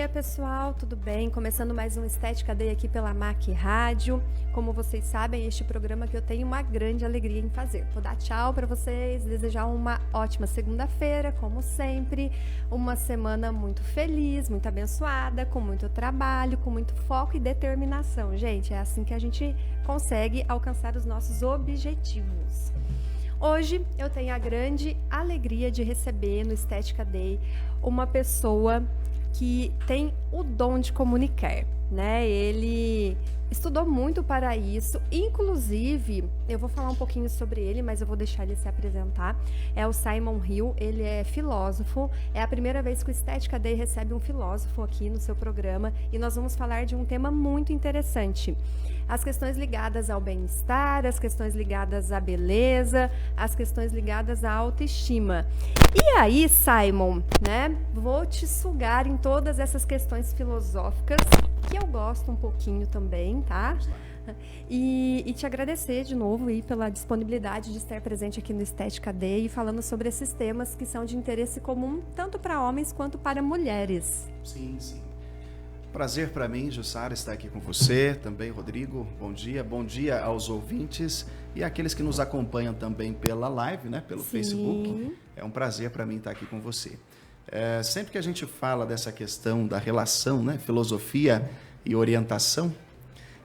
dia, pessoal, tudo bem? Começando mais um Estética Day aqui pela MAC Rádio. Como vocês sabem, este programa que eu tenho uma grande alegria em fazer. Vou dar tchau para vocês, desejar uma ótima segunda-feira, como sempre. Uma semana muito feliz, muito abençoada, com muito trabalho, com muito foco e determinação. Gente, é assim que a gente consegue alcançar os nossos objetivos. Hoje eu tenho a grande alegria de receber no Estética Day uma pessoa que tem o dom de comunicar, né? Ele estudou muito para isso, inclusive, eu vou falar um pouquinho sobre ele, mas eu vou deixar ele se apresentar. É o Simon Hill, ele é filósofo, é a primeira vez que o Estética Day recebe um filósofo aqui no seu programa e nós vamos falar de um tema muito interessante. As questões ligadas ao bem-estar, as questões ligadas à beleza, as questões ligadas à autoestima. E aí, Simon, né? Vou te sugar em todas essas questões filosóficas, que eu gosto um pouquinho também, tá? E te agradecer de novo aí pela disponibilidade de estar presente aqui no Estética Day e falando sobre esses temas que são de interesse comum, tanto para homens quanto para mulheres. Sim, sim. Prazer para mim, Jussara, estar aqui com você, também Rodrigo, bom dia aos ouvintes e àqueles que nos acompanham também pela live, né, pelo Facebook. É um prazer para mim estar aqui com você. Sempre que a gente fala dessa questão da relação, né, filosofia e orientação,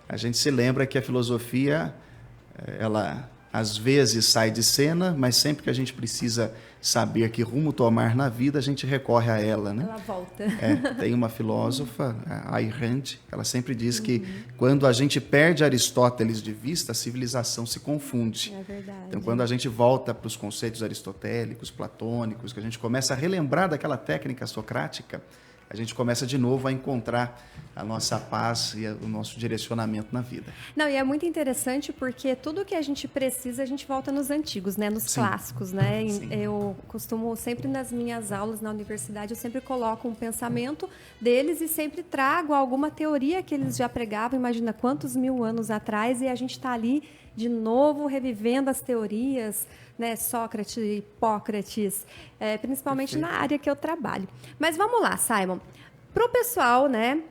a gente se lembra que a filosofia, ela às vezes sai de cena, mas sempre que a gente precisa saber que rumo tomar na vida, a gente recorre a ela, né? Ela volta. Tem uma filósofa, a Ayn Rand, ela sempre diz que quando a gente perde Aristóteles de vista, a civilização se confunde. É verdade. Então, quando a gente volta para os conceitos aristotélicos, platônicos, que a gente começa a relembrar daquela técnica socrática, a gente começa de novo a encontrar a nossa paz e o nosso direcionamento na vida. Não, e é muito interessante porque tudo que a gente precisa, a gente volta nos antigos, né? Nos clássicos, né? Sim. Eu costumo, sempre nas minhas aulas na universidade, eu sempre coloco um pensamento deles e sempre trago alguma teoria que eles já pregavam, imagina quantos mil anos atrás, e a gente está ali de novo revivendo as teorias, né, Sócrates, Hipócrates, principalmente Perfeito. na área que eu trabalho. Mas vamos lá, Simon. Para o pessoal, né,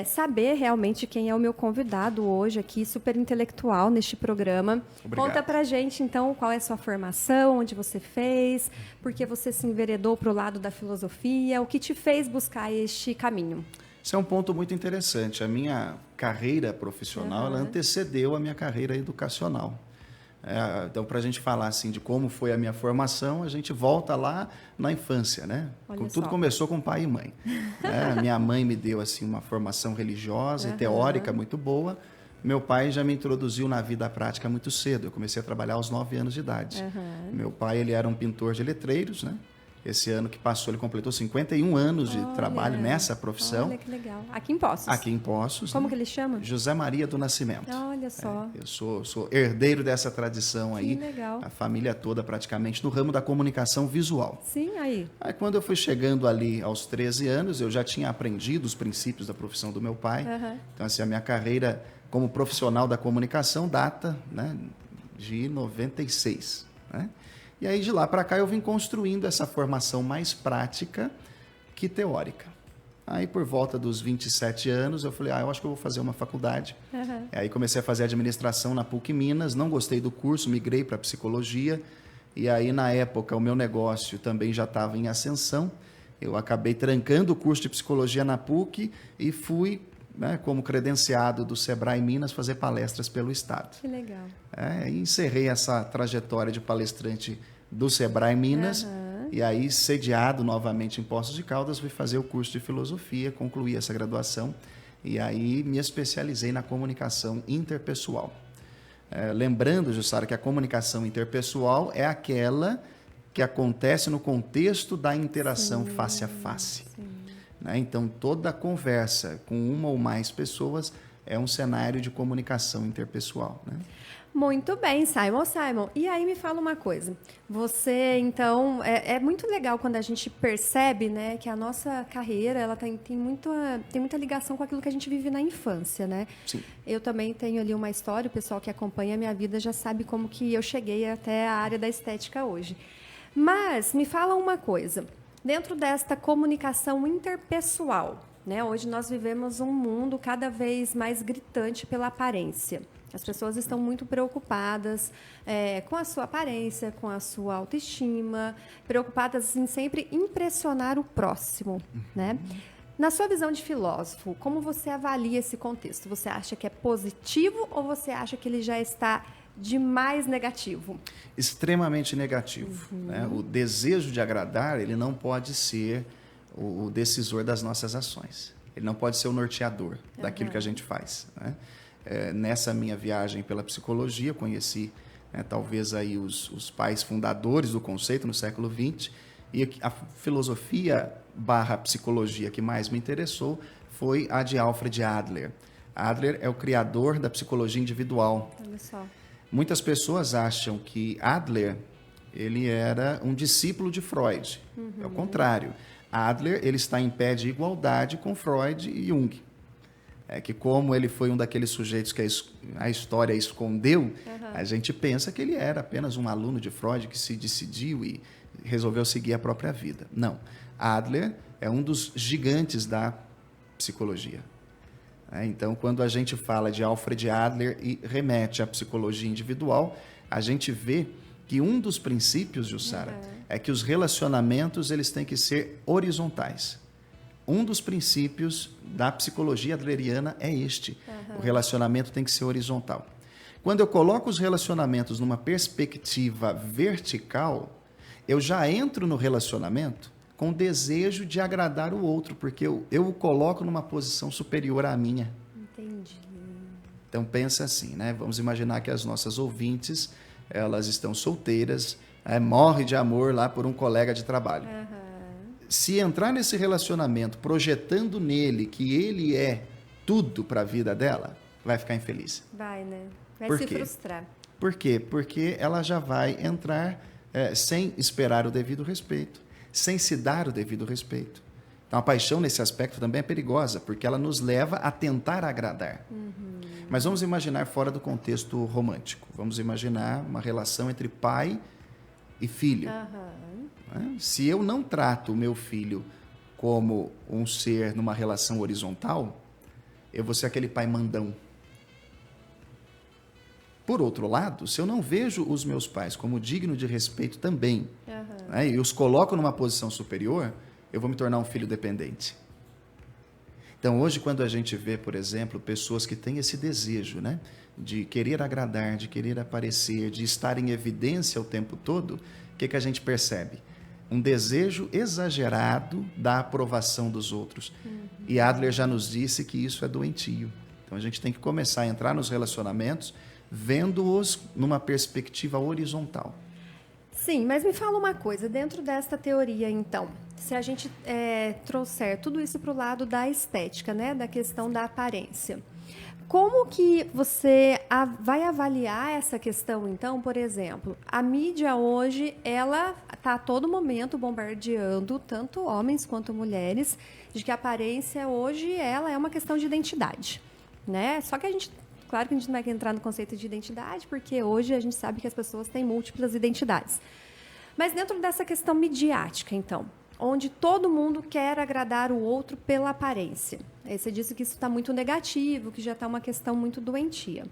saber realmente quem é o meu convidado hoje aqui, super intelectual neste programa. Obrigado. Conta pra gente, então, qual é a sua formação, onde você fez, por que você se enveredou para o lado da filosofia, o que te fez buscar este caminho? Isso é um ponto muito interessante. A minha carreira profissional ela antecedeu a minha carreira educacional. Então, para a gente falar assim de como foi a minha formação, a gente volta lá na infância, né? Tudo começou com pai e mãe. Minha mãe me deu assim uma formação religiosa e teórica muito boa. Meu pai já me introduziu na vida prática muito cedo. Eu comecei a trabalhar aos 9 anos de idade. Meu pai ele era um pintor de letreiros, né? Esse ano que passou, ele completou 51 anos de trabalho nessa profissão. Olha que legal. Aqui em Poços? Aqui em Poços. Como que ele chama? José Maria do Nascimento. Olha só. Eu sou herdeiro dessa tradição aí. Que legal. A família toda praticamente no ramo da comunicação visual. Sim, aí. Aí quando eu fui chegando ali aos 13 anos, eu já tinha aprendido os princípios da profissão do meu pai. Então, assim, a minha carreira como profissional da comunicação data, né, de 96, né? E aí, de lá para cá, eu vim construindo essa formação mais prática que teórica. Aí, por volta dos 27 anos, eu falei, eu acho que eu vou fazer uma faculdade. Aí, comecei a fazer administração na PUC Minas, não gostei do curso, migrei para psicologia. E aí, na época, o meu negócio também já estava em ascensão. Eu acabei trancando o curso de psicologia na PUC e fui, né, como credenciado do Sebrae Minas, fazer palestras pelo Estado. Que legal. E encerrei essa trajetória de palestrante do Sebrae Minas, e aí, sediado novamente em Poços de Caldas, fui fazer o curso de filosofia, concluí essa graduação, e aí me especializei na comunicação interpessoal. Lembrando, Jussara, que a comunicação interpessoal é aquela que acontece no contexto da interação face a face. Né? Então, toda conversa com uma ou mais pessoas é um cenário de comunicação interpessoal, né? Muito bem, Simon. E aí me fala uma coisa. Você, então, é muito legal quando a gente percebe, né, que a nossa carreira ela tem muita ligação com aquilo que a gente vive na infância, né? Sim. Eu também tenho ali uma história, o pessoal que acompanha a minha vida já sabe como que eu cheguei até a área da estética hoje. Mas me fala uma coisa. Dentro desta comunicação interpessoal, né? Hoje nós vivemos um mundo cada vez mais gritante pela aparência. As pessoas estão muito preocupadas com a sua aparência, com a sua autoestima, preocupadas em sempre impressionar o próximo, né? Na sua visão de filósofo, como você avalia esse contexto? Você acha que é positivo ou você acha que ele já está demais negativo? Extremamente negativo. Né? O desejo de agradar, ele não pode ser o decisor das nossas ações. Ele não pode ser o norteador daquilo que a gente faz. Né? Nessa minha viagem pela psicologia, conheci talvez aí os pais fundadores do conceito no século XX, e a filosofia / psicologia que mais me interessou foi a de Alfred Adler. Adler é o criador da psicologia individual. Olha só. Muitas pessoas acham que Adler ele era um discípulo de Freud. É o contrário. Adler ele está em pé de igualdade com Freud e Jung. É que como ele foi um daqueles sujeitos que a história escondeu, a gente pensa que ele era apenas um aluno de Freud que se decidiu e resolveu seguir a própria vida. Não. Adler é um dos gigantes da psicologia. Então, quando a gente fala de Alfred Adler e remete à psicologia individual, a gente vê que um dos princípios, Jussara, é que os relacionamentos eles têm que ser horizontais. Um dos princípios da psicologia adleriana é este. O relacionamento tem que ser horizontal. Quando eu coloco os relacionamentos numa perspectiva vertical, eu já entro no relacionamento com o desejo de agradar o outro, porque eu o coloco numa posição superior à minha. Entendi. Então, pensa assim, né? Vamos imaginar que as nossas ouvintes, elas estão solteiras, morre de amor lá por um colega de trabalho. Se entrar nesse relacionamento projetando nele que ele é tudo para a vida dela, vai ficar infeliz. Vai, né? Vai Por se quê? frustrar. Por quê? Porque ela já vai entrar sem esperar o devido respeito, sem se dar o devido respeito. Então, a paixão nesse aspecto também é perigosa, porque ela nos leva a tentar agradar. Mas vamos imaginar fora do contexto romântico. Vamos imaginar uma relação entre pai e filho. Se eu não trato o meu filho como um ser numa relação horizontal, eu vou ser aquele pai mandão. Por outro lado, se eu não vejo os meus pais como digno de respeito também, e os coloco numa posição superior, eu vou me tornar um filho dependente. Então, hoje, quando a gente vê, por exemplo, pessoas que têm esse desejo, né, de querer agradar, de querer aparecer, de estar em evidência o tempo todo, o que a gente percebe? Um desejo exagerado da aprovação dos outros. E Adler já nos disse que isso é doentio. Então, a gente tem que começar a entrar nos relacionamentos vendo-os numa perspectiva horizontal. Sim, mas me fala uma coisa, dentro desta teoria, então, se a gente trouxer tudo isso para o lado da estética, né, da questão da aparência, como que você vai avaliar essa questão, então, por exemplo, a mídia hoje, ela está a todo momento bombardeando tanto homens quanto mulheres de que a aparência hoje, ela é uma questão de identidade, né? Só que claro que a gente não vai entrar no conceito de identidade, porque hoje a gente sabe que as pessoas têm múltiplas identidades. Mas dentro dessa questão midiática, então, onde todo mundo quer agradar o outro pela aparência. Aí você disse que isso está muito negativo, que já está uma questão muito doentia.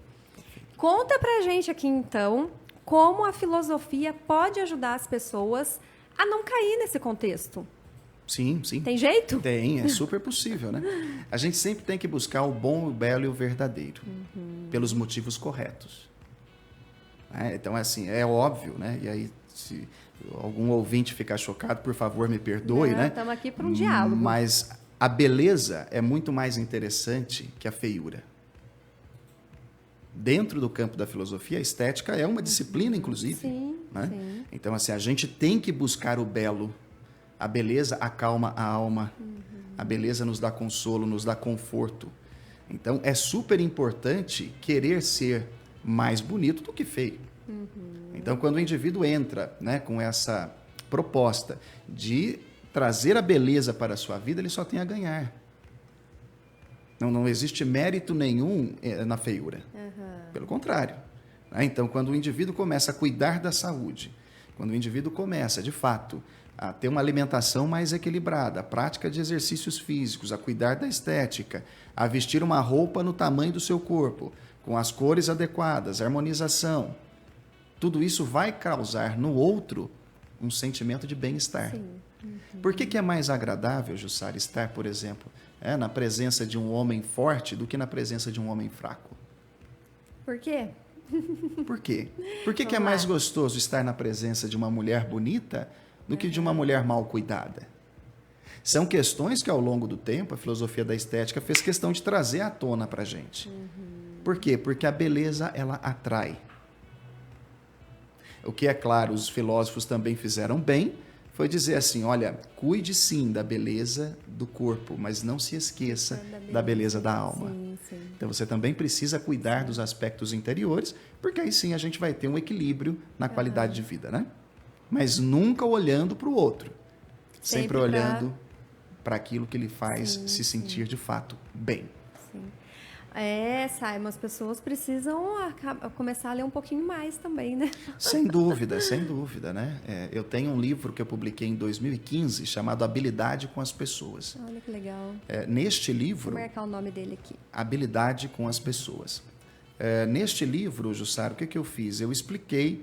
Conta pra gente aqui, então, como a filosofia pode ajudar as pessoas a não cair nesse contexto. Sim, sim. Tem jeito? Tem, é super possível, né? A gente sempre tem que buscar o bom, o belo e o verdadeiro, pelos motivos corretos. Então, assim, é óbvio, né? E aí, se algum ouvinte ficar chocado, por favor, me perdoe, né? Estamos aqui para um diálogo. Mas a beleza é muito mais interessante que a feiura. Dentro do campo da filosofia, a estética é uma disciplina, inclusive. Sim, né? sim. Então, assim, a gente tem que buscar o belo. A beleza acalma a alma. A beleza nos dá consolo, nos dá conforto. Então, é super importante querer ser mais bonito do que feio. Então, quando o indivíduo entra, né, com essa proposta de trazer a beleza para a sua vida, ele só tem a ganhar. Não existe mérito nenhum na feiura. Pelo contrário. Né? Então, quando o indivíduo começa a cuidar da saúde, Quando o indivíduo começa, de fato, a ter uma alimentação mais equilibrada, a prática de exercícios físicos, a cuidar da estética, a vestir uma roupa no tamanho do seu corpo, com as cores adequadas, harmonização, tudo isso vai causar no outro um sentimento de bem-estar. Por que é mais agradável, Jussara, estar, por exemplo, na presença de um homem forte do que na presença de um homem fraco? Por quê? Por quê? Por que é mais gostoso estar na presença de uma mulher bonita do que de uma mulher mal cuidada? São questões que, ao longo do tempo, a filosofia da estética fez questão de trazer à tona para a gente. Por quê? Porque a beleza, ela atrai. O que, é claro, os filósofos também fizeram bem, foi dizer assim, olha, cuide sim da beleza do corpo, mas não se esqueça da beleza da alma. Sim. Então, você também precisa cuidar dos aspectos interiores, porque aí sim a gente vai ter um equilíbrio na qualidade de vida, né? Mas nunca olhando para o outro, sempre olhando para aquilo que lhe faz se sentir de fato bem. Sim. Simon, as pessoas precisam começar a ler um pouquinho mais também, né? Sem dúvida, né? Eu tenho um livro que eu publiquei em 2015 chamado Habilidade com as Pessoas. Olha que legal. Neste livro... Vou marcar o nome dele aqui. Habilidade com as Pessoas. Neste livro, Jussara, o que eu fiz? Eu expliquei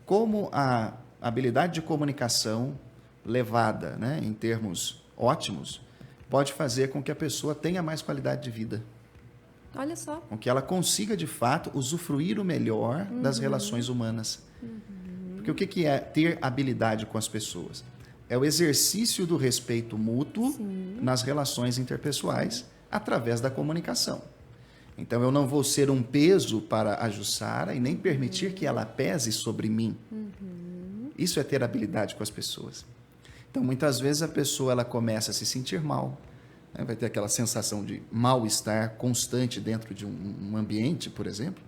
como a habilidade de comunicação levada, né, em termos ótimos, pode fazer com que a pessoa tenha mais qualidade de vida. Olha só. Com que ela consiga, de fato, usufruir o melhor das relações humanas. Porque o que é ter habilidade com as pessoas? É o exercício do respeito mútuo nas relações interpessoais através da comunicação. Então, eu não vou ser um peso para a Jussara e nem permitir que ela pese sobre mim. Isso é ter habilidade com as pessoas. Então, muitas vezes a pessoa ela começa a se sentir mal, né? Vai ter aquela sensação de mal-estar constante dentro de um ambiente, por exemplo,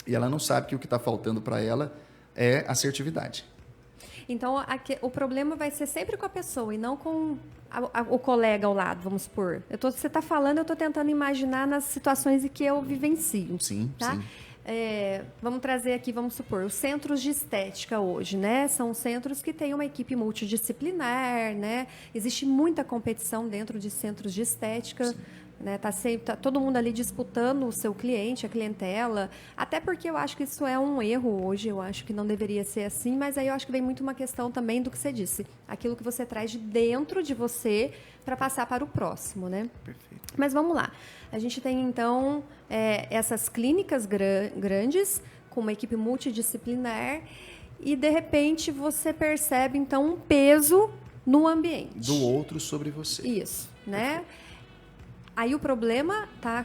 e ela não sabe que o que está faltando para ela é assertividade. Então, o problema vai ser sempre com a pessoa e não com o colega ao lado, vamos supor. Você está falando, eu estou tentando imaginar nas situações em que eu vivencio. Sim, tá? sim. Vamos trazer aqui, vamos supor, os centros de estética hoje, né? São centros que têm uma equipe multidisciplinar, né? Existe muita competição dentro de centros de estética, né? Tá todo mundo ali disputando o seu cliente, a clientela, até porque eu acho que isso é um erro hoje, eu acho que não deveria ser assim, mas aí eu acho que vem muito uma questão também do que você disse, aquilo que você traz de dentro de você para passar para o próximo, né? Perfeito. Mas vamos lá. A gente tem, então, essas clínicas grandes, com uma equipe multidisciplinar, e, de repente, você percebe, então, um peso no ambiente. Do outro sobre você. Isso, né? Aí o problema está,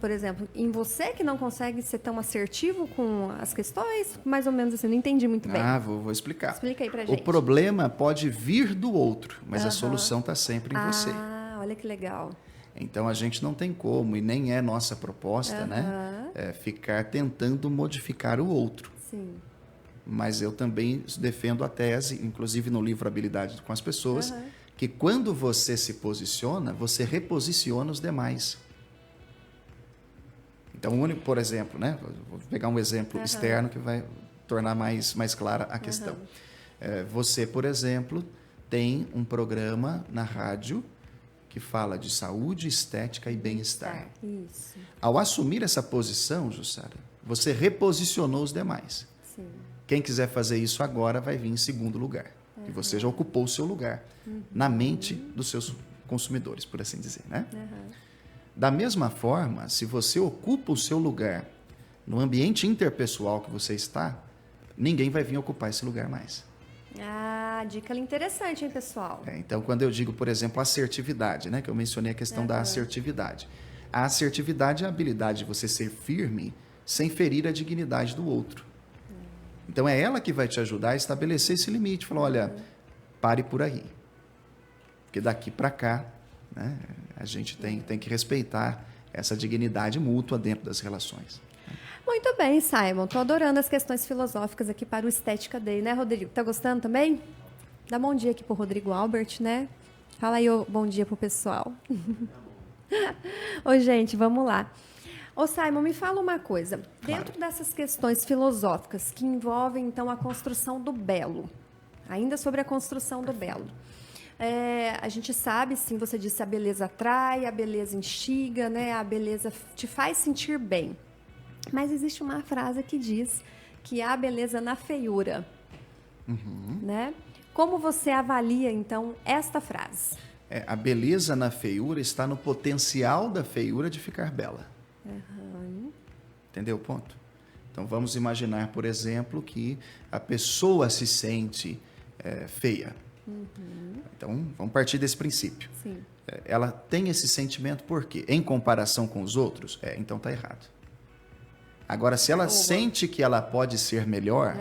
por exemplo, em você que não consegue ser tão assertivo com as questões, mais ou menos assim, não entendi muito bem. Vou explicar. Explica aí pra gente. O problema pode vir do outro, mas a solução está sempre em você. Olha que legal. Então, a gente não tem como, e nem é nossa proposta, né? Ficar tentando modificar o outro. Sim. Mas eu também defendo a tese, inclusive no livro Habilidade com as Pessoas, que quando você se posiciona, você reposiciona os demais. Então, por exemplo, né? Vou pegar um exemplo externo que vai tornar mais clara a questão. Você, por exemplo, tem um programa na rádio que fala de saúde, estética e bem-estar. Isso. Ao assumir essa posição, Jussara, você reposicionou os demais. Sim. Quem quiser fazer isso agora vai vir em segundo lugar. E você já ocupou o seu lugar na mente dos seus consumidores, por assim dizer, né? Da mesma forma, se você ocupa o seu lugar no ambiente interpessoal que você está, ninguém vai vir ocupar esse lugar mais. Dica interessante, hein, pessoal? Então, quando eu digo, por exemplo, assertividade, né, que eu mencionei a questão da assertividade. A assertividade é a habilidade de você ser firme sem ferir a dignidade do outro. Então, é ela que vai te ajudar a estabelecer esse limite. Falar, olha, pare por aí. Porque daqui para cá, né, a gente tem que respeitar essa dignidade mútua dentro das relações. Muito bem, Simon. Estou adorando as questões filosóficas aqui para o Estética Day, né, Rodrigo? Tá gostando também? Dá bom dia aqui pro Rodrigo Albert, né? Fala aí bom dia pro pessoal. Ô, gente, vamos lá. Ô Simon, me fala uma coisa. Claro. Dentro dessas questões filosóficas que envolvem, então, a construção do belo, ainda sobre a construção do belo, a gente sabe, sim, você disse, a beleza atrai, a beleza instiga, né? A beleza te faz sentir bem. Mas existe uma frase que diz que há beleza na feiura, né? Como você avalia, então, esta frase? A beleza na feiura está no potencial da feiura de ficar bela. Entendeu o ponto? Então, vamos imaginar, por exemplo, que a pessoa se sente feia. Então, vamos partir desse princípio. Sim. Ela tem esse sentimento por quê? Em comparação com os outros? Então está errado. Agora, se ela sente que ela pode ser melhor,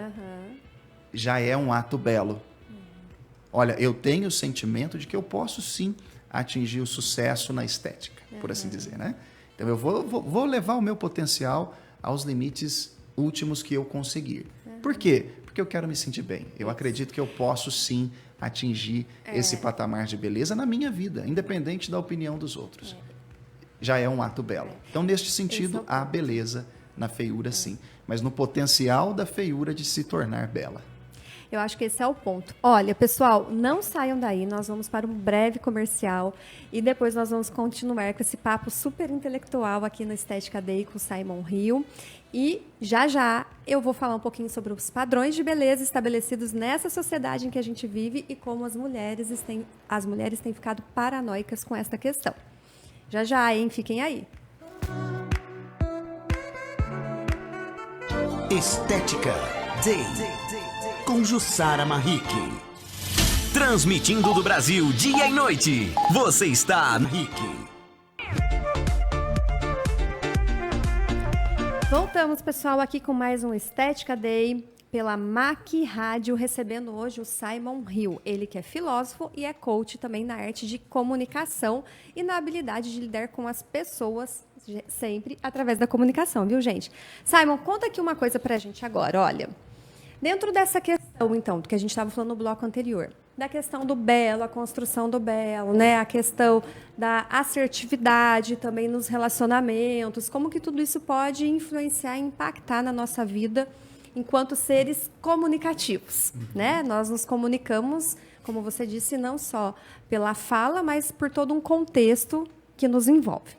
já é um ato belo. Olha, eu tenho o sentimento de que eu posso sim atingir o sucesso na estética, por assim dizer, né? Então eu vou levar o meu potencial aos limites últimos que eu conseguir. Por quê? Porque eu quero me sentir bem. Eu acredito que eu posso sim atingir esse patamar de beleza na minha vida, independente da opinião dos outros. Já é um ato belo. Então, neste sentido, há beleza na feiura, sim. Mas no potencial da feiura de se tornar bela. Eu acho que esse é o ponto. Olha, pessoal, não saiam daí. Nós vamos para um breve comercial e depois nós vamos continuar com esse papo super intelectual aqui no Estética Day com o Simon Hill. E já eu vou falar um pouquinho sobre os padrões de beleza estabelecidos nessa sociedade em que a gente vive e como as mulheres têm ficado paranoicas com esta questão. Já, hein? Fiquem aí. Estética Day com Jussara Marrique. Transmitindo do Brasil dia e noite. Você está na Marrique. Voltamos, pessoal, aqui com mais um Estética Day pela MAC Rádio, recebendo hoje o Simon Hill. Ele que é filósofo e é coach também na arte de comunicação e na habilidade de lidar com as pessoas sempre através da comunicação, viu, gente? Simon, conta aqui uma coisa pra gente agora, olha. Dentro dessa questão, então, do que a gente estava falando no bloco anterior, da questão do belo, a construção do belo, né? A questão da assertividade também nos relacionamentos, como que tudo isso pode influenciar e impactar na nossa vida enquanto seres comunicativos, né? Nós nos comunicamos, como você disse, não só pela fala, mas por todo um contexto que nos envolve.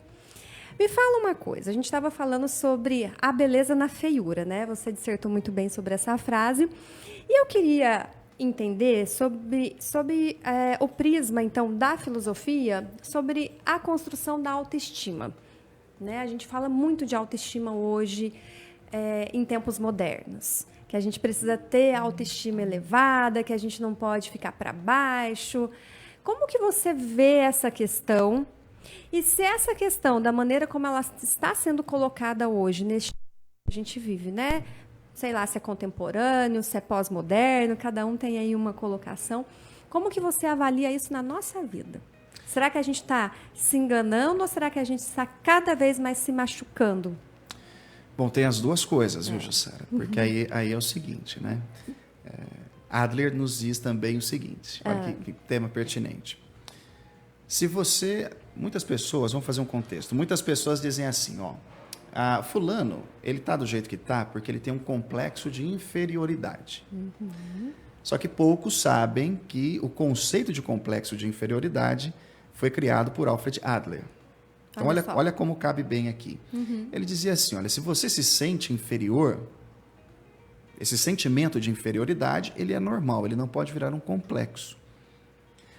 Me fala uma coisa, a gente estava falando sobre a beleza na feiura, né? Você dissertou muito bem sobre essa frase. E eu queria entender sobre o prisma, então, da filosofia, sobre a construção da autoestima, né? A gente fala muito de autoestima hoje, em tempos modernos, que a gente precisa ter autoestima elevada, que a gente não pode ficar para baixo. Como que você vê essa questão? E se essa questão, da maneira como ela está sendo colocada hoje, neste que a gente vive, né? Sei lá se é contemporâneo, se é pós-moderno, cada um tem aí uma colocação. Como que você avalia isso na nossa vida? Será que a gente está se enganando ou será que a gente está cada vez mais se machucando? Bom, tem as duas coisas, viu, Jussara? Porque aí é o seguinte, né? Adler nos diz também o seguinte, olha que tema pertinente. Se você... Muitas pessoas, vamos fazer um contexto, muitas pessoas dizem assim, fulano, ele está do jeito que está porque ele tem um complexo de inferioridade. Só que poucos sabem que o conceito de complexo de inferioridade foi criado por Alfred Adler. Então, olha como cabe bem aqui. Ele dizia assim, olha, se você se sente inferior, esse sentimento de inferioridade, ele é normal, ele não pode virar um complexo.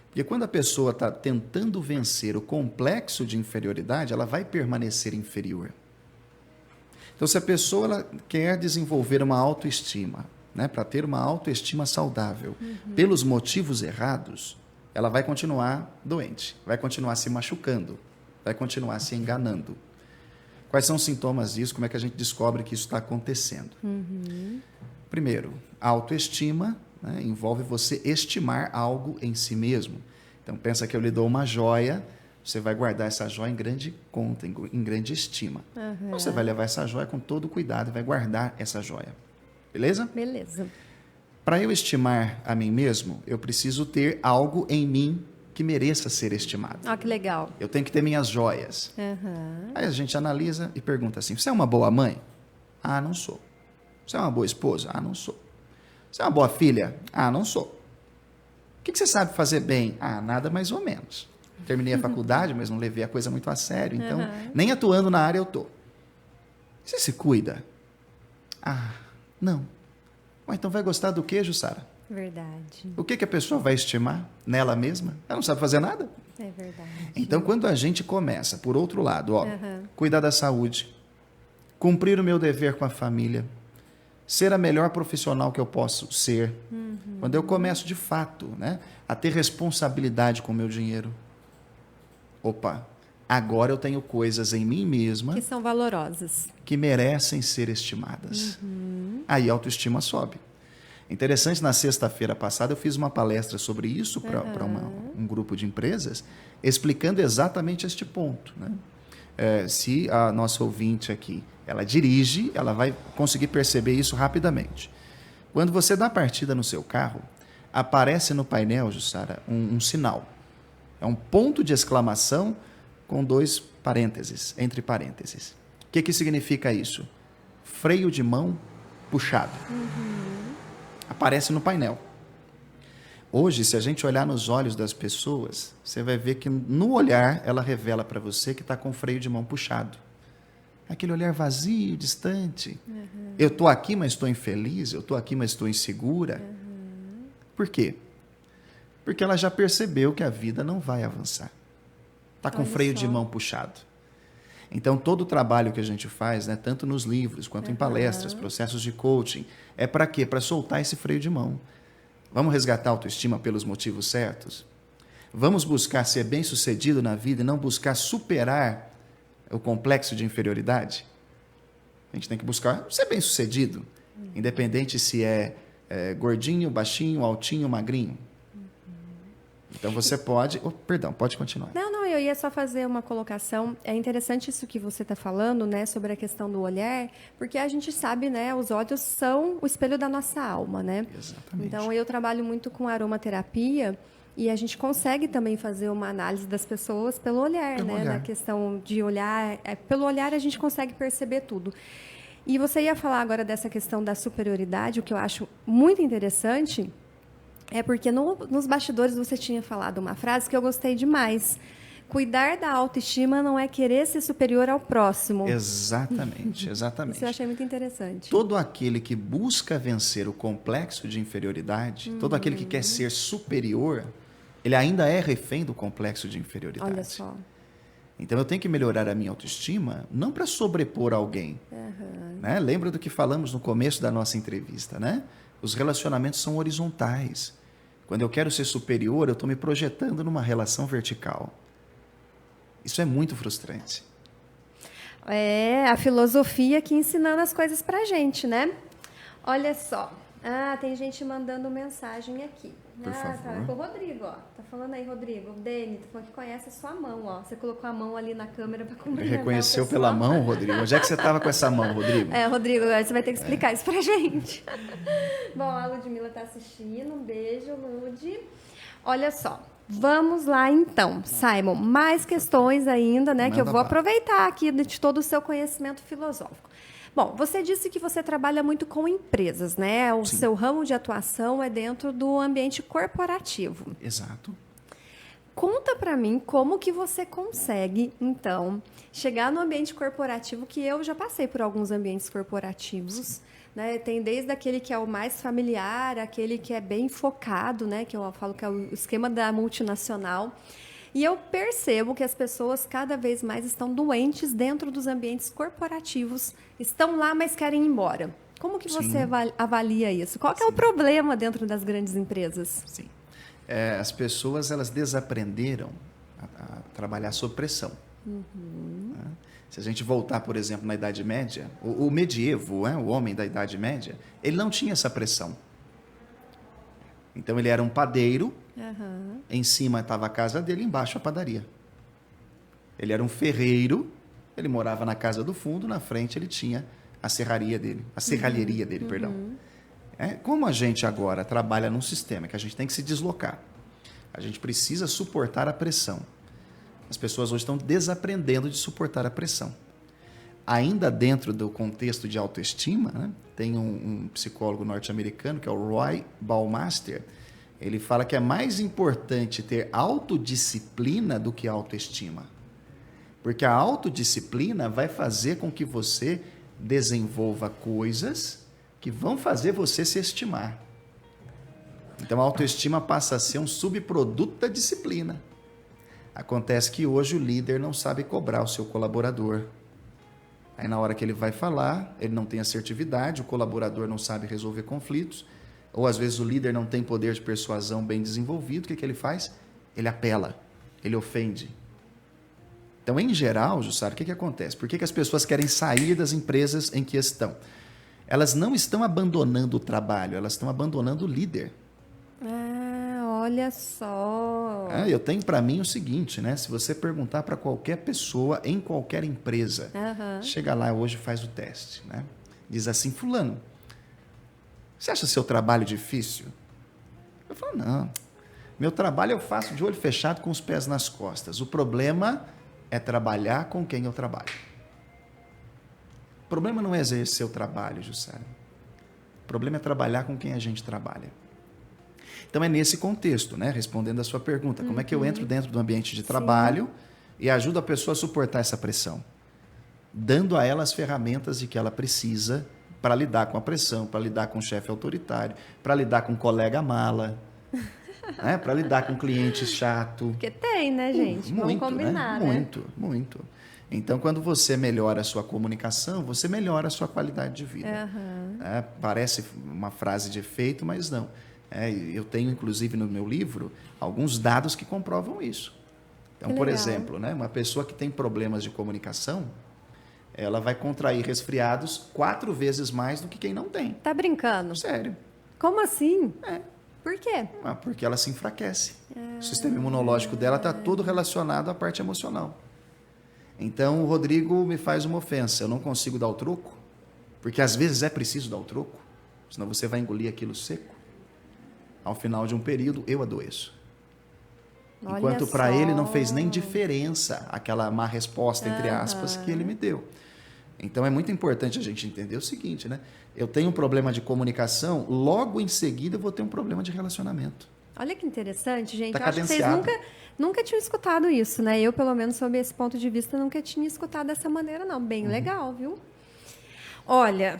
Porque quando a pessoa está tentando vencer o complexo de inferioridade, ela vai permanecer inferior. Então, se a pessoa ela quer desenvolver uma autoestima, né, para ter uma autoestima saudável, pelos motivos errados, ela vai continuar doente, vai continuar se machucando, vai continuar se enganando. Quais são os sintomas disso? Como é que a gente descobre que isso está acontecendo? Primeiro, a autoestima, né, envolve você estimar algo em si mesmo. Então, pensa que eu lhe dou uma joia, você vai guardar essa joia em grande conta, em grande estima. Então, você vai levar essa joia com todo cuidado e vai guardar essa joia. Beleza? Beleza. Para eu estimar a mim mesmo, eu preciso ter algo em mim que mereça ser estimado. Ó, que legal. Eu tenho que ter minhas joias. Aí a gente analisa e pergunta assim, você é uma boa mãe? Ah, não sou. Você é uma boa esposa? Ah, não sou. Você é uma boa filha? Ah, não sou. O que você sabe fazer bem? Ah, nada mais ou menos. Terminei a faculdade, mas não levei a coisa muito a sério, então nem atuando na área eu tô. Você se cuida? Ah, não. Mas então vai gostar do quê, Jussara? Verdade. O que a pessoa vai estimar nela mesma? Ela não sabe fazer nada. É verdade. Então, quando a gente começa, por outro lado, cuidar da saúde, cumprir o meu dever com a família, ser a melhor profissional que eu posso ser, quando eu começo de fato, né, a ter responsabilidade com o meu dinheiro, opa, agora eu tenho coisas em mim mesma que são valorosas, que merecem ser estimadas. Aí a autoestima sobe. Interessante, na sexta-feira passada eu fiz uma palestra sobre isso para um grupo de empresas, explicando exatamente este ponto, né? Se a nossa ouvinte aqui, ela dirige, ela vai conseguir perceber isso rapidamente. Quando você dá partida no seu carro, aparece no painel, Jussara, um sinal. É um ponto de exclamação com 2 parênteses, entre parênteses. O que significa isso? Freio de mão puxado. Aparece no painel. Hoje, se a gente olhar nos olhos das pessoas, você vai ver que no olhar ela revela para você que está com o freio de mão puxado. Aquele olhar vazio, distante. Eu estou aqui, mas estou infeliz. Eu estou aqui, mas estou insegura. Por quê? Porque ela já percebeu que a vida não vai avançar. Está com o freio de mão puxado. Então, todo o trabalho que a gente faz, né, tanto nos livros quanto em palestras, processos de coaching, é para quê? Para soltar esse freio de mão. Vamos resgatar a autoestima pelos motivos certos? Vamos buscar ser bem-sucedido na vida e não buscar superar o complexo de inferioridade? A gente tem que buscar ser bem-sucedido, independente se é gordinho, baixinho, altinho, magrinho. Então você pode... perdão, pode continuar. Não, eu ia só fazer uma colocação. É interessante isso que você está falando, né, sobre a questão do olhar, porque a gente sabe, né, os olhos são o espelho da nossa alma, né? Exatamente. Então eu trabalho muito com aromaterapia e a gente consegue também fazer uma análise das pessoas pelo olhar, pelo né? olhar. Na questão de olhar, pelo olhar a gente consegue perceber tudo. E você ia falar agora dessa questão da superioridade, o que eu acho muito interessante. É porque nos bastidores você tinha falado uma frase que eu gostei demais. Cuidar da autoestima não é querer ser superior ao próximo. Exatamente, exatamente. Isso eu achei muito interessante. Todo aquele que busca vencer o complexo de inferioridade, todo aquele que quer ser superior, ele ainda é refém do complexo de inferioridade. Olha só. Então eu tenho que melhorar a minha autoestima, não para sobrepor alguém. Né? Lembra do que falamos no começo da nossa entrevista, né? Os relacionamentos são horizontais. Quando eu quero ser superior, eu estou me projetando numa relação vertical. Isso é muito frustrante. É a filosofia aqui ensinando as coisas pra gente, né? Olha só. Ah, tem gente mandando mensagem aqui. Por favor. Tá. É o Rodrigo, ó. Tá falando aí, Rodrigo. O Deni, tá falando que conhece a sua mão, ó. Você colocou a mão ali na câmera pra cumprimentar. Reconheceu pela mão, Rodrigo? Onde é que você estava com essa mão, Rodrigo? Rodrigo, agora você vai ter que explicar isso pra gente. Bom, a Ludmila tá assistindo. Um beijo, Lud. Olha só. Vamos lá, então. Simon, mais questões ainda, né? Manda que eu vou lá. aproveitar aqui de todo o seu conhecimento filosófico. Bom, você disse que você trabalha muito com empresas, né? O seu ramo de atuação é dentro do ambiente corporativo. Exato. Conta para mim como que você consegue, então, chegar no ambiente corporativo, que eu já passei por alguns ambientes corporativos, né? Tem desde aquele que é o mais familiar, aquele que é bem focado, né? Que eu falo que é o esquema da multinacional. E eu percebo que as pessoas cada vez mais estão doentes dentro dos ambientes corporativos, estão lá, mas querem ir embora. Como que você avalia isso? Qual que é o problema dentro das grandes empresas? Sim. As pessoas, elas desaprenderam a trabalhar sob pressão. Né? Se a gente voltar, por exemplo, na Idade Média, o medievo, o homem da Idade Média, ele não tinha essa pressão. Então, ele era um padeiro, em cima estava a casa dele, embaixo a padaria. Ele era um ferreiro, ele morava na casa do fundo, na frente ele tinha a serralheria dele, perdão. Como a gente agora trabalha num sistema que a gente tem que se deslocar, A gente precisa suportar a pressão. As pessoas hoje estão desaprendendo de suportar a pressão. Ainda dentro do contexto de autoestima, né, tem um psicólogo norte-americano, que é o Roy Baumeister. Ele fala que é mais importante ter autodisciplina do que autoestima. Porque a autodisciplina vai fazer com que você desenvolva coisas que vão fazer você se estimar. Então, a autoestima passa a ser um subproduto da disciplina. Acontece que hoje o líder não sabe cobrar o seu colaborador. Aí, na hora que ele vai falar, ele não tem assertividade, o colaborador não sabe resolver conflitos, ou às vezes o líder não tem poder de persuasão bem desenvolvido. O que ele faz? Ele apela, ele ofende. Então, em geral, Jussara, o que acontece? Por que as pessoas querem sair das empresas em que estão? Elas não estão abandonando o trabalho, elas estão abandonando o líder. Ah, olha só. Eu tenho para mim o seguinte, né? Se você perguntar para qualquer pessoa em qualquer empresa, chega lá hoje e faz o teste, né? Diz assim, fulano, você acha seu trabalho difícil? Eu falo, não. Meu trabalho eu faço de olho fechado com os pés nas costas. O problema é trabalhar com quem eu trabalho. O problema não é exercer o trabalho, Jussara. O problema é trabalhar com quem a gente trabalha. Então, é nesse contexto, né? Respondendo a sua pergunta, como é que eu entro dentro do ambiente de trabalho e ajudo a pessoa a suportar essa pressão? Dando a ela as ferramentas de que ela precisa para lidar com a pressão, para lidar com o chefe autoritário, para lidar com o colega mala, né? Para lidar com o cliente chato. Porque tem, né, gente? Muito, vamos combinar, né? Muito, muito. Então, quando você melhora a sua comunicação, você melhora a sua qualidade de vida. Parece uma frase de efeito, mas não. Eu tenho, inclusive, no meu livro, alguns dados que comprovam isso. Então, por exemplo, né, uma pessoa que tem problemas de comunicação, ela vai contrair resfriados 4 vezes mais do que quem não tem. Tá brincando? Sério. Como assim? Por quê? Porque ela se enfraquece. O sistema imunológico dela está todo relacionado à parte emocional. Então, o Rodrigo me faz uma ofensa. Eu não consigo dar o troco, porque às vezes é preciso dar o troco, senão você vai engolir aquilo seco. Ao final de um período, eu adoeço. Enquanto para ele não fez nem diferença aquela má resposta, entre aspas, que ele me deu. Então, é muito importante a gente entender o seguinte, né? Eu tenho um problema de comunicação, logo em seguida eu vou ter um problema de relacionamento. Olha que interessante, gente. Tá Eu acho que vocês nunca tinham escutado isso, né? Eu, pelo menos, sob esse ponto de vista, nunca tinha escutado dessa maneira, não. Bem legal, viu? Olha,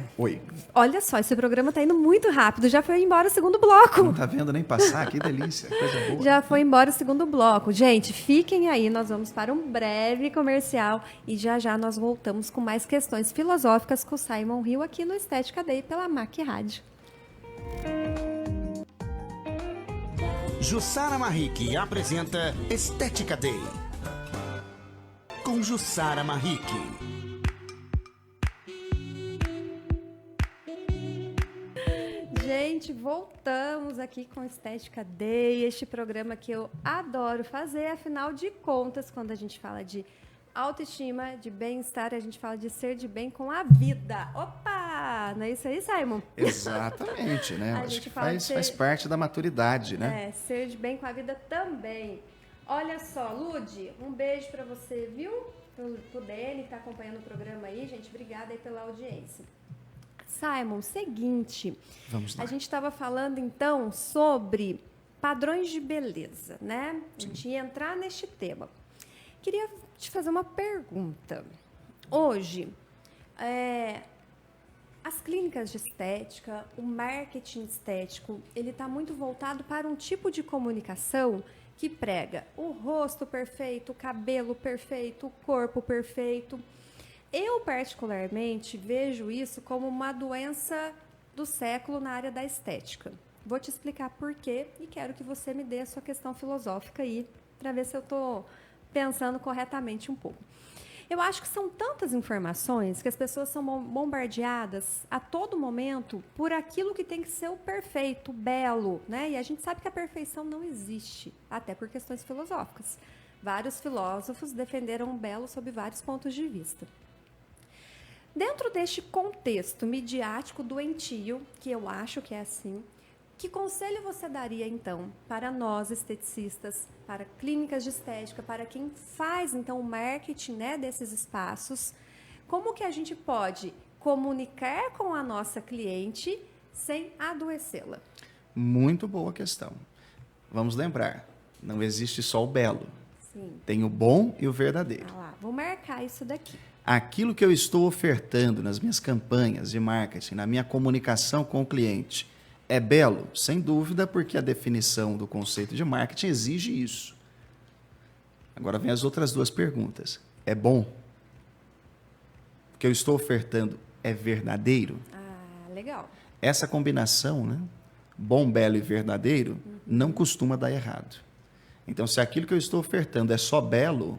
olha só, esse programa está indo muito rápido. Já foi embora o segundo bloco. Não está vendo nem passar, que delícia, coisa boa. Já foi embora o segundo bloco. Gente, fiquem aí, nós vamos para um breve comercial e já nós voltamos com mais questões filosóficas com o Simon Hill aqui no Estética Day pela MAC Rádio. Jussara Marrique apresenta Estética Day com Jussara Marrique. Gente, voltamos aqui com Estética Day, este programa que eu adoro fazer, afinal de contas, quando a gente fala de autoestima, de bem-estar, a gente fala de ser de bem com a vida. Opa! Não é isso aí, Simon? Exatamente, né? Acho que faz parte da maturidade, né? Ser de bem com a vida também. Olha só, Lud, um beijo pra você, viu? Pro Dene, que tá acompanhando o programa aí, gente, obrigada aí pela audiência. Simon, seguinte, vamos lá. A gente estava falando então sobre padrões de beleza, né? A gente ia entrar neste tema. Queria te fazer uma pergunta. Hoje, as clínicas de estética, o marketing estético, ele está muito voltado para um tipo de comunicação que prega o rosto perfeito, o cabelo perfeito, o corpo perfeito. Eu, particularmente, vejo isso como uma doença do século na área da estética. Vou te explicar por quê e quero que você me dê a sua questão filosófica aí, para ver se eu estou pensando corretamente um pouco. Eu acho que são tantas informações que as pessoas são bombardeadas a todo momento por aquilo que tem que ser o perfeito, o belo, né? E a gente sabe que a perfeição não existe, até por questões filosóficas. Vários filósofos defenderam o belo sob vários pontos de vista. Dentro deste contexto midiático doentio, que eu acho que é assim, Que conselho você daria, então, para nós esteticistas, para clínicas de estética, para quem faz, então, o marketing, né, desses espaços? Como que a gente pode comunicar com a nossa cliente sem adoecê-la? Muito boa questão. Vamos lembrar, não existe só o belo. Sim. Tem o bom e o verdadeiro. Ah lá, vou marcar isso daqui. Aquilo que eu estou ofertando nas minhas campanhas de marketing, na minha comunicação com o cliente, é belo? Sem dúvida, porque a definição do conceito de marketing exige isso. Agora vem as outras duas perguntas. É bom? O que eu estou ofertando é verdadeiro? Ah, legal. Essa combinação, né? Bom, belo e verdadeiro, não costuma dar errado. Então, se aquilo que eu estou ofertando é só belo,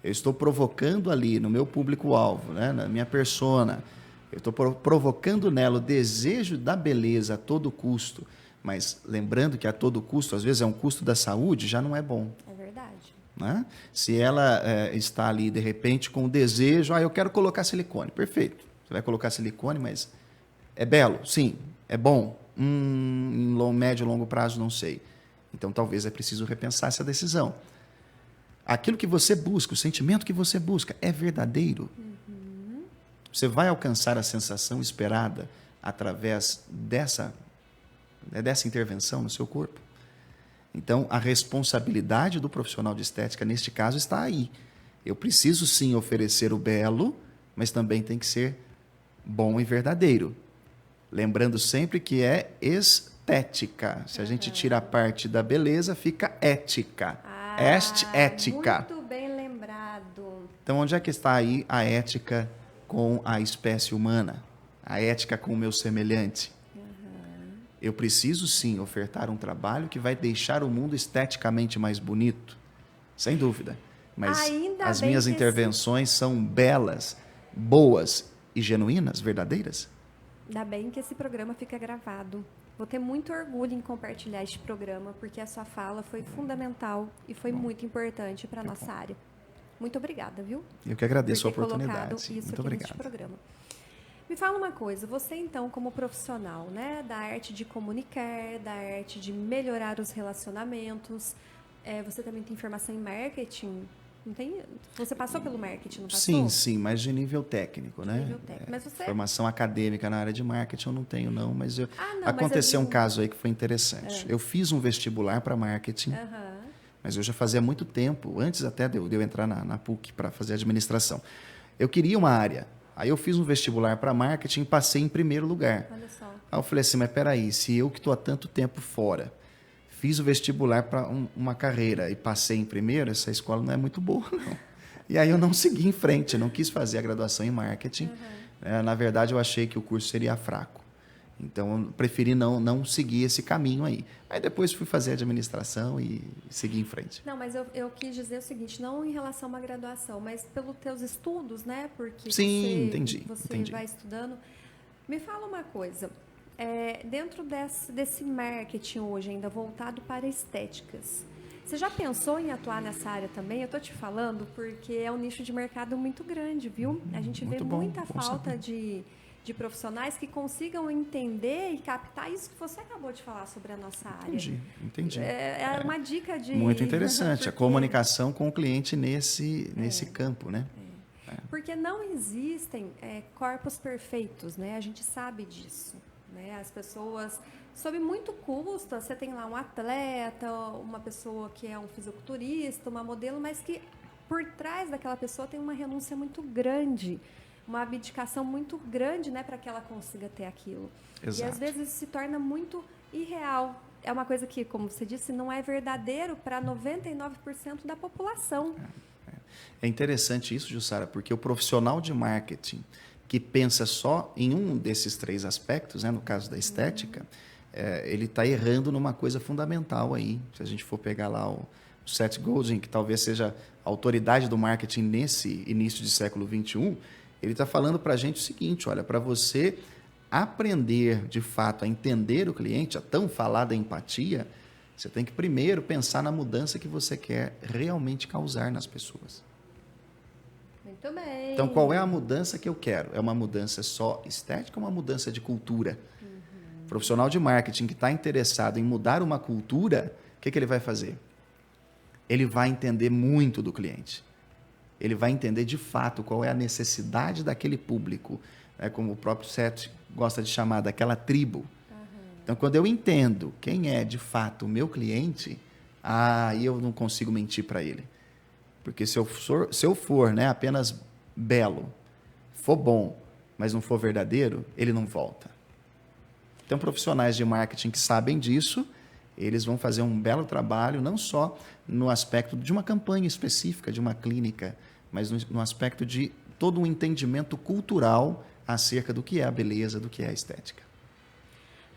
eu estou provocando ali no meu público-alvo, né? Na minha persona, eu estou provocando nela o desejo da beleza a todo custo, mas lembrando que a todo custo, às vezes é um custo da saúde, já não é bom. É verdade. Né? Se ela está ali, de repente, com o desejo, eu quero colocar silicone, perfeito. Você vai colocar silicone, mas é belo? Sim. É bom? Em médio e longo prazo, não sei. Então, talvez é preciso repensar essa decisão. Aquilo que você busca, o sentimento que você busca, é verdadeiro? Você vai alcançar a sensação esperada através dessa intervenção no seu corpo? Então, a responsabilidade do profissional de estética, neste caso, está aí. Eu preciso, sim, oferecer o belo, mas também tem que ser bom e verdadeiro. Lembrando sempre que é estética. Se a gente tira a parte da beleza, fica ética. Ética. Muito bem lembrado. Então, onde é que está aí a ética com a espécie humana? A ética com o meu semelhante? Eu preciso, sim, ofertar um trabalho que vai deixar o mundo esteticamente mais bonito. Sem dúvida. Mas as minhas intervenções são belas, boas e genuínas, verdadeiras? Ainda bem que esse programa fica gravado. Vou ter muito orgulho em compartilhar este programa, porque a sua fala foi fundamental e foi muito importante para a nossa área. Muito obrigada, viu? Eu que agradeço a por ter oportunidade. colocado isso Muito aqui obrigado. neste programa. Me fala uma coisa, você então como profissional, né, da arte de comunicar, da arte de melhorar os relacionamentos, você também tem formação em marketing? Não tem? Você passou pelo marketing, não passou? Sim, mas de nível técnico, né? Nível técnico. Mas você... Formação acadêmica na área de marketing eu não tenho, não. Mas mas aconteceu um caso aí que foi interessante. Eu fiz um vestibular para marketing, mas eu já fazia muito tempo, antes até de eu entrar na PUC para fazer administração. Eu queria uma área. Aí eu fiz um vestibular para marketing e passei em primeiro lugar. Olha só. Aí eu falei assim, mas peraí, se eu que estou há tanto tempo fora, fiz o vestibular para uma carreira e passei em primeiro, essa escola não é muito boa, não. E aí eu não segui em frente, eu não quis fazer a graduação em marketing. Na verdade, eu achei que o curso seria fraco. Então, eu preferi não seguir esse caminho aí. Aí depois fui fazer administração e segui em frente. Não, mas eu quis dizer o seguinte, não em relação a uma graduação, mas pelos teus estudos, né? Porque sim, entendi. Vai estudando. Me fala uma coisa. Dentro desse marketing hoje, ainda voltado para estéticas, você já pensou em atuar nessa área também? Eu estou te falando porque é um nicho de mercado muito grande, viu? A gente vê muita falta de profissionais que consigam entender e captar isso que você acabou de falar sobre a nossa área. Entendi. É uma dica de... Muito interessante, a comunicação com o cliente nesse campo, né? Porque não existem corpos perfeitos, né? A gente sabe disso. Né? As pessoas, sob muito custo, você tem lá um atleta, uma pessoa que é um fisiculturista, uma modelo, mas que por trás daquela pessoa tem uma renúncia muito grande, uma abdicação muito grande, né, para que ela consiga ter aquilo. Exato. E às vezes isso se torna muito irreal. É uma coisa que, como você disse, não é verdadeiro para 99% da população. É interessante isso, Jussara, porque o profissional de marketing que pensa só em um desses três aspectos, né, no caso da estética, ele está errando numa coisa fundamental aí. Se a gente for pegar lá o Seth Godin, que talvez seja a autoridade do marketing nesse início de século XXI, ele está falando para a gente o seguinte, olha, para você aprender, de fato, a entender o cliente, a tão falada empatia, você tem que primeiro pensar na mudança que você quer realmente causar nas pessoas. Muito bem. Então, qual é a mudança que eu quero? É uma mudança só estética ou uma mudança de cultura? Profissional de marketing que está interessado em mudar uma cultura, o que ele vai fazer? Ele vai entender muito do cliente. Ele vai entender de fato qual é a necessidade daquele público, né? Como o próprio Seth gosta de chamar, daquela tribo. Então, quando eu entendo quem é de fato o meu cliente, aí eu não consigo mentir para ele. Porque se eu for, né, apenas belo, for bom, mas não for verdadeiro, ele não volta. Então, profissionais de marketing que sabem disso, eles vão fazer um belo trabalho, não só no aspecto de uma campanha específica, de uma clínica, mas no aspecto de todo um entendimento cultural acerca do que é a beleza, do que é a estética.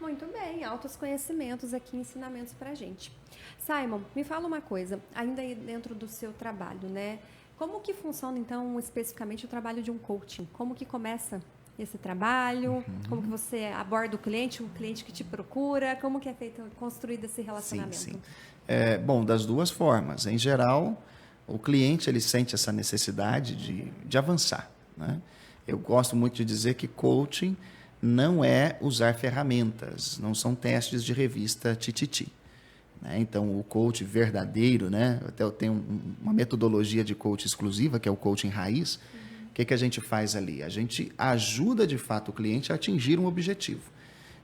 Muito bem, altos conhecimentos aqui, ensinamentos pra gente. Simon, me fala uma coisa, ainda aí dentro do seu trabalho, né? Como que funciona, então, especificamente o trabalho de um coaching? Como que começa esse trabalho? Como que você aborda o cliente que te procura? Como que é construído esse relacionamento? Sim. Bom, das duas formas. Em geral, o cliente ele sente essa necessidade de avançar, né? Eu gosto muito de dizer que coaching não é usar ferramentas, não são testes de revista tititi. Né? Então, o coach verdadeiro, né? Até eu tenho uma metodologia de coach exclusiva, que é o coaching raiz. O que a gente faz ali? A gente ajuda, de fato, o cliente a atingir um objetivo.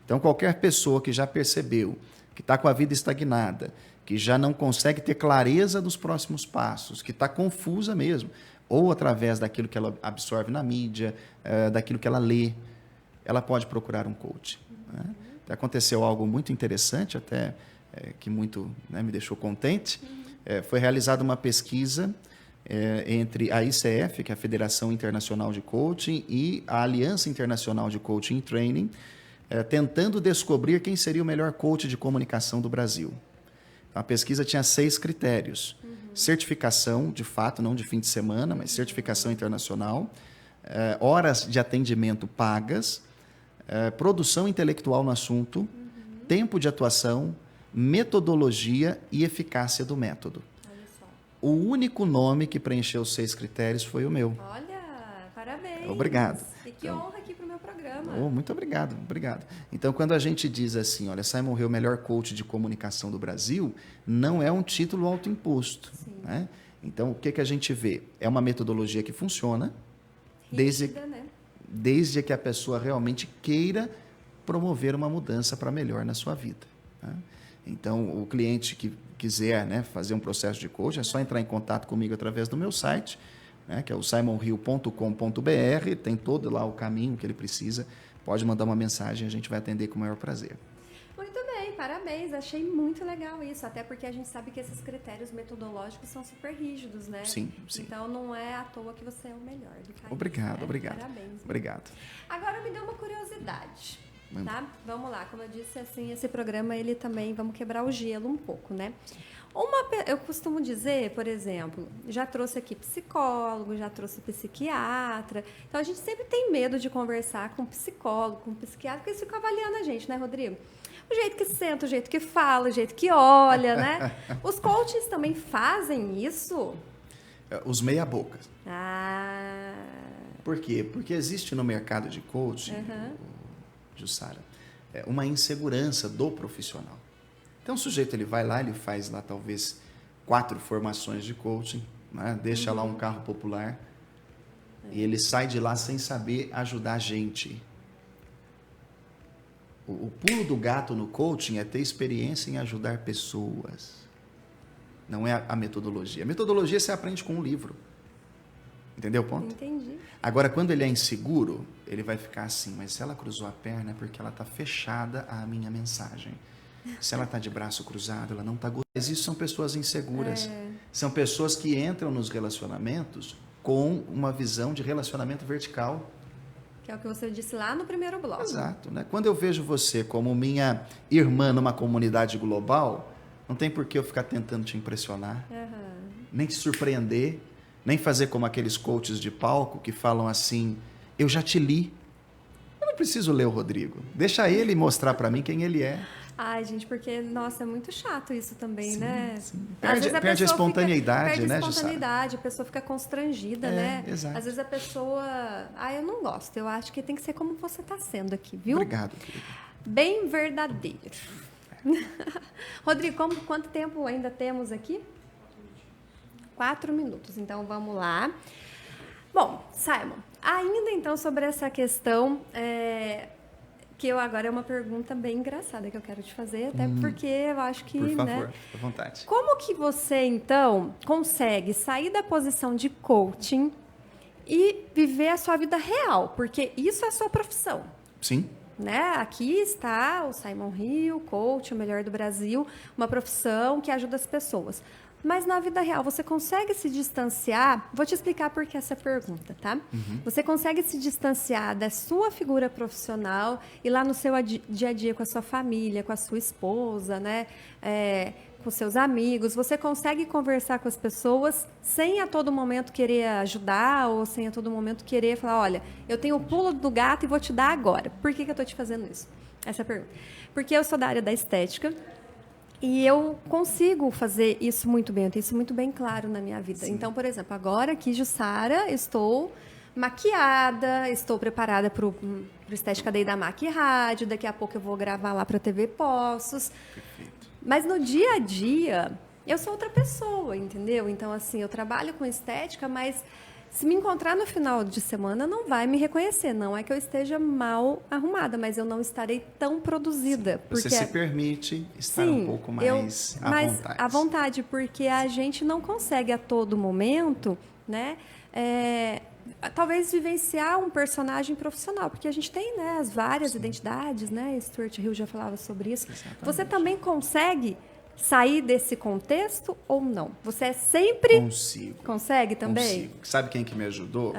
Então, qualquer pessoa que já percebeu que está com a vida estagnada, que já não consegue ter clareza dos próximos passos, que está confusa mesmo, ou através daquilo que ela absorve na mídia, daquilo que ela lê, ela pode procurar um coach. Né? Aconteceu algo muito interessante, até que muito, né, me deixou contente. Foi realizada uma pesquisa entre a ICF, que é a Federação Internacional de Coaching, e a Aliança Internacional de Coaching e Training, tentando descobrir quem seria o melhor coach de comunicação do Brasil. A pesquisa tinha 6 critérios. Certificação, de fato, não de fim de semana, mas certificação internacional, horas de atendimento pagas, produção intelectual no assunto, tempo de atuação, metodologia e eficácia do método. Olha só. O único nome que preencheu os 6 critérios foi o meu. Olha, parabéns. Obrigado. E que honra aqui para o meu programa. Muito obrigado. Então, quando a gente diz assim, olha, Simon Hill, o melhor coach de comunicação do Brasil, não é um título autoimposto. Né? Então, o que a gente vê? É uma metodologia que funciona, Rígida, né? desde que a pessoa realmente queira promover uma mudança para melhor na sua vida. Né? Então, o cliente que quiser, né, fazer um processo de coaching, é só entrar em contato comigo através do meu site, né, que é o simonhill.com.br, tem todo lá o caminho que ele precisa, pode mandar uma mensagem, a gente vai atender com o maior prazer. Muito bem, parabéns, achei muito legal isso, até porque a gente sabe que esses critérios metodológicos são super rígidos, né? Sim. Então não é à toa que você é o melhor do país. Obrigado. Parabéns. Obrigado. Agora me deu uma curiosidade, tá? Vamos lá, como eu disse, assim, esse programa, ele também, vamos quebrar o gelo um pouco, né? Eu costumo dizer, por exemplo, já trouxe aqui psicólogo, já trouxe psiquiatra, então a gente sempre tem medo de conversar com psicólogo, com psiquiatra, porque eles ficam avaliando a gente, né, Rodrigo? O jeito que senta, o jeito que fala, o jeito que olha, né? Os coaches também fazem isso? Os meia-bocas. Por quê? Porque existe no mercado de coaching, Jussara, uma insegurança do profissional. Então, o sujeito ele vai lá, ele faz lá talvez 4 formações de coaching, né? Deixa lá um carro popular e ele sai de lá sem saber ajudar a gente. O pulo do gato no coaching é ter experiência em ajudar pessoas. Não é a metodologia. A metodologia você aprende com um livro. Entendeu o ponto? Entendi. Agora, quando ele é inseguro, ele vai ficar assim, mas se ela cruzou a perna é porque ela está fechada à minha mensagem. Se ela está de braço cruzado, ela não está gostando. Mas isso são pessoas inseguras. São pessoas que entram nos relacionamentos com uma visão de relacionamento vertical. Que é o que você disse lá no primeiro bloco. Exato. Né? Quando eu vejo você como minha irmã numa comunidade global, não tem por que eu ficar tentando te impressionar, nem te surpreender, nem fazer como aqueles coaches de palco que falam assim, eu já te li. Eu não preciso ler o Rodrigo. Deixa ele mostrar para mim quem ele é. Ai, gente, porque, nossa, é muito chato isso também, né? Sim. Perde a espontaneidade, né, Perde a espontaneidade, a pessoa fica constrangida, né? Exato. Às vezes a pessoa... eu não gosto. Eu acho que tem que ser como você está sendo aqui, viu? Obrigado, querido. bem verdadeiro. Rodrigo, quanto tempo ainda temos aqui? 4 minutos, então vamos lá. Bom, Simon, ainda então sobre essa questão, que eu agora é uma pergunta bem engraçada que eu quero te fazer, até porque eu acho que... Por favor, né, à vontade. como que você, então, consegue sair da posição de coaching e viver a sua vida real? Porque isso é a sua profissão. Sim. Né? Aqui está o Simon Rio, coach, o melhor do Brasil, uma profissão que ajuda as pessoas. Mas na vida real, você consegue se distanciar? Vou te explicar por que essa pergunta, tá? Você consegue se distanciar da sua figura profissional e lá no seu dia a dia com a sua família, com a sua esposa, né? Com seus amigos, você consegue conversar com as pessoas sem a todo momento querer ajudar ou sem a todo momento querer falar, olha, eu tenho o pulo do gato e vou te dar agora. Por que eu estou te fazendo isso? Essa é a pergunta. Porque eu sou da área da estética e eu consigo fazer isso muito bem, eu tenho isso muito bem claro na minha vida. Sim. Então, por exemplo, agora aqui, Jussara, estou maquiada, estou preparada para o Estética Day da MAC Rádio, daqui a pouco eu vou gravar lá para a TV Poços. Perfeito. Mas no dia a dia, eu sou outra pessoa, entendeu? Então, assim, eu trabalho com estética, mas se me encontrar no final de semana, não vai me reconhecer. Não é que eu esteja mal arrumada, mas eu não estarei tão produzida. Sim, porque... Você se permite estar um pouco mais à vontade, porque a gente não consegue a todo momento, né? Talvez vivenciar um personagem profissional, porque a gente tem, né, as várias identidades, né? Stuart Hill já falava sobre isso. Exatamente. Você também consegue sair desse contexto ou não? Você é sempre... Consigo. Consegue também? Consigo. Sabe quem que me ajudou?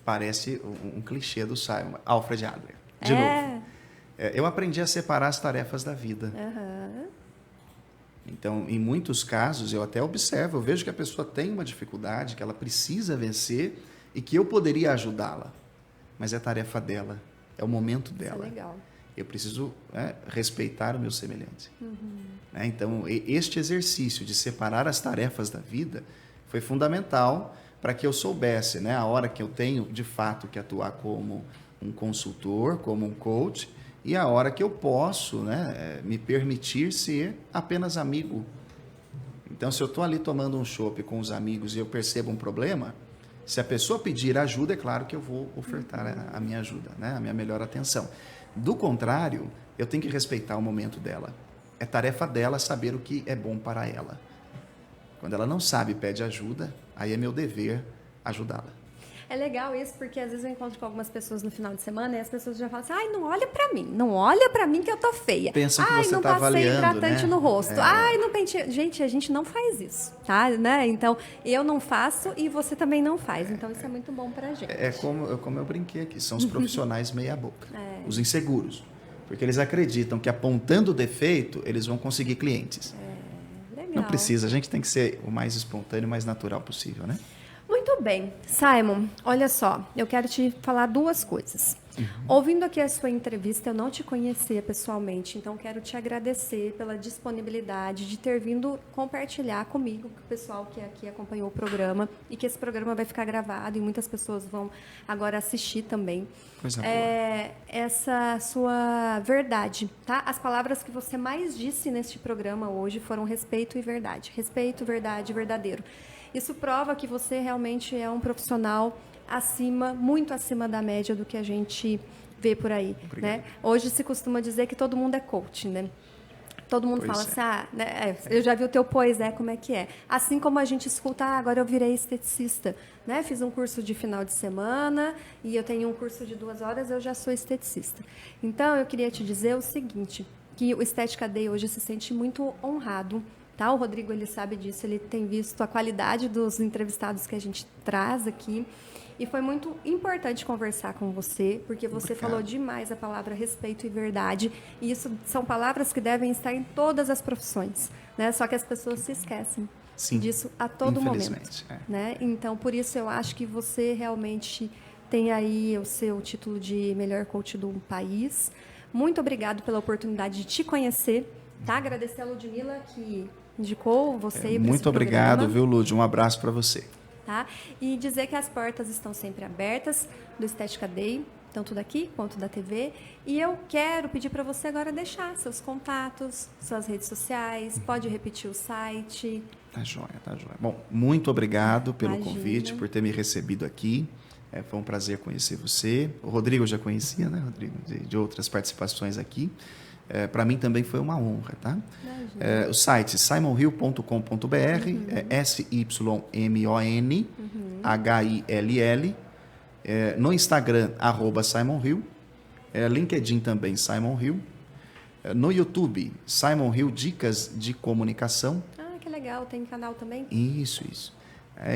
Parece um clichê do Simon, Alfred Adler. De novo. Eu aprendi a separar as tarefas da vida. Então, em muitos casos, eu até observo, eu vejo que a pessoa tem uma dificuldade, que ela precisa vencer e que eu poderia ajudá-la. Mas é tarefa dela, é o momento dela. Isso é legal. Eu preciso respeitar o meu semelhante. Então, este exercício de separar as tarefas da vida foi fundamental para que eu soubesse, né, a hora que eu tenho, de fato, que atuar como um consultor, como um coach, e a hora que eu posso, né, me permitir ser apenas amigo. Então, se eu estou ali tomando um chopp com os amigos e eu percebo um problema, se a pessoa pedir ajuda, é claro que eu vou ofertar a minha ajuda, né, a minha melhor atenção. Do contrário, eu tenho que respeitar o momento dela. É tarefa dela saber o que é bom para ela. Quando ela não sabe e pede ajuda, aí é meu dever ajudá-la. É legal isso, porque às vezes eu encontro com algumas pessoas no final de semana e as pessoas já falam assim, ai, não olha pra mim, não olha pra mim que eu tô feia. Pensam que você tá avaliando, não passei hidratante no rosto. Ai, não pentei. Gente, a gente não faz isso, tá? Né? Então, eu não faço e você também não faz. Então, isso é muito bom pra gente. Como eu brinquei aqui, são os profissionais meia boca, os inseguros. Porque eles acreditam que apontando o defeito, eles vão conseguir clientes. Legal. Não precisa, a gente tem que ser o mais espontâneo, o mais natural possível, né? Muito bem. Simon, olha só, eu quero te falar 2 coisas. Ouvindo aqui a sua entrevista, eu não te conhecia pessoalmente, então quero te agradecer pela disponibilidade de ter vindo compartilhar comigo, com o pessoal que aqui acompanhou o programa, e que esse programa vai ficar gravado e muitas pessoas vão agora assistir também. Coisa boa. Essa sua verdade, tá? As palavras que você mais disse neste programa hoje foram respeito e verdade. Respeito, verdade, verdadeiro. Isso prova que você realmente é um profissional muito acima da média do que a gente vê por aí, né? Hoje se costuma dizer que todo mundo é coach, né? Todo mundo fala assim, né? Eu já vi o teu como é que é. Assim como a gente escuta, agora eu virei esteticista, né? Fiz um curso de final de semana e eu tenho um curso de 2 horas, eu já sou esteticista. Então, eu queria te dizer o seguinte, que o Estética Day hoje se sente muito honrado. Tá? O Rodrigo, ele sabe disso, ele tem visto a qualidade dos entrevistados que a gente traz aqui. E foi muito importante conversar com você, porque você falou demais a palavra respeito e verdade. E isso são palavras que devem estar em todas as profissões, né? Só que as pessoas se esquecem disso a todo momento. Né? Então, por isso eu acho que você realmente tem aí o seu título de melhor coach do país. Muito obrigado pela oportunidade de te conhecer. Tá? Agradecer a Ludmila, que indicou você. Muito obrigado, viu, Lud? Um abraço para você. Tá? E dizer que as portas estão sempre abertas do Estética Day. tanto daqui quanto da TV. E eu quero pedir para você agora deixar seus contatos, suas redes sociais, pode repetir o site. Tá joia, tá joia. Bom, muito obrigado pelo Imagina. convite, por ter me recebido aqui. Foi um prazer conhecer você. O Rodrigo eu já conhecia, né, Rodrigo? De outras participações aqui. Para mim também foi uma honra, tá? O site simonhill.com.br, SYMONHILL. No Instagram, @SimonHill. LinkedIn também, Simon Hill. No YouTube, Simon Hill Dicas de Comunicação. Ah, que legal. Tem canal também? Isso.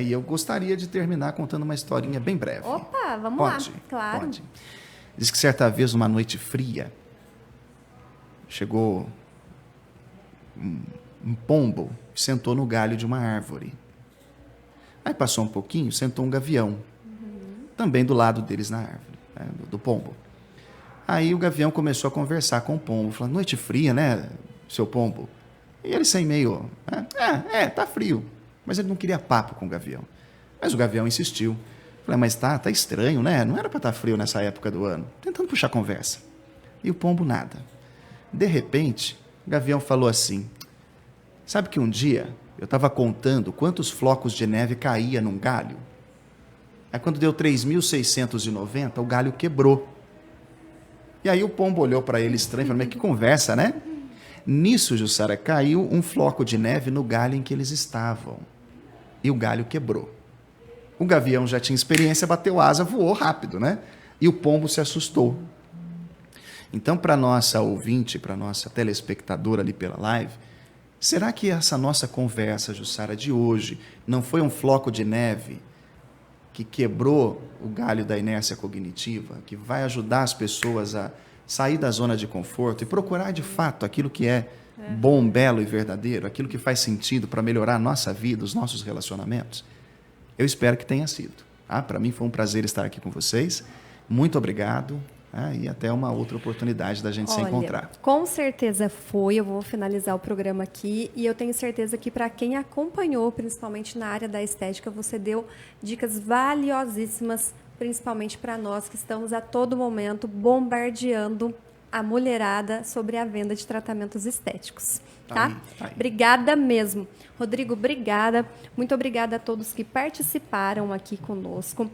E eu gostaria de terminar contando uma historinha bem breve. Opa, vamos Pode? lá. Claro. Pode. Diz que certa vez, numa noite fria, chegou um pombo, sentou no galho de uma árvore. Aí passou um pouquinho, sentou um gavião, também do lado deles na árvore, né, do pombo. Aí o gavião começou a conversar com o pombo, falando: noite fria, né, seu pombo? E ele sem meio, tá frio. Mas ele não queria papo com o gavião. Mas o gavião insistiu. Falei: mas tá estranho, né? Não era para estar frio nessa época do ano. Tentando puxar conversa. E o pombo nada. De repente, o gavião falou assim: sabe que um dia eu estava contando quantos flocos de neve caía num galho? Aí quando deu 3.690, o galho quebrou. E aí o pombo olhou para ele estranho e falou: mas que conversa, né? Nisso, Jussara, caiu um floco de neve no galho em que eles estavam. E o galho quebrou. O gavião já tinha experiência, bateu asa, voou rápido, né? E o pombo se assustou. Então, para nossa ouvinte, para nossa telespectadora ali pela live, será que essa nossa conversa, Jussara, de hoje, não foi um floco de neve que quebrou o galho da inércia cognitiva, que vai ajudar as pessoas a sair da zona de conforto e procurar, de fato, aquilo que é bom, belo e verdadeiro, aquilo que faz sentido para melhorar a nossa vida, os nossos relacionamentos? Eu espero que tenha sido. Para mim foi um prazer estar aqui com vocês. Muito obrigado. E até uma outra oportunidade da gente se encontrar. Com certeza foi. Eu vou finalizar o programa aqui e eu tenho certeza que para quem acompanhou, principalmente na área da estética, você deu dicas valiosíssimas, principalmente para nós que estamos a todo momento bombardeando a mulherada sobre a venda de tratamentos estéticos. Tá? Aí. Obrigada mesmo. Rodrigo, obrigada. Muito obrigada a todos que participaram aqui conosco.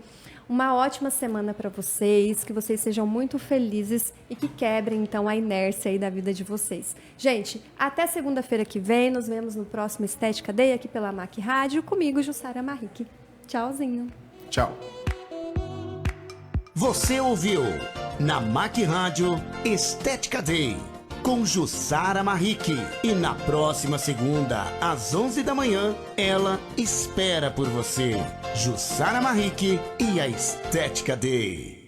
Uma ótima semana para vocês, que vocês sejam muito felizes e que quebrem, então, a inércia aí da vida de vocês. Gente, até segunda-feira que vem, nos vemos no próximo Estética Day aqui pela MAC Rádio, comigo, Jussara Marrique. Tchauzinho. Tchau. Você ouviu na MAC Rádio Estética Day com Jussara Marrique. E na próxima segunda, às 11 da manhã, ela espera por você. Jussara Marrique e a Estética Day.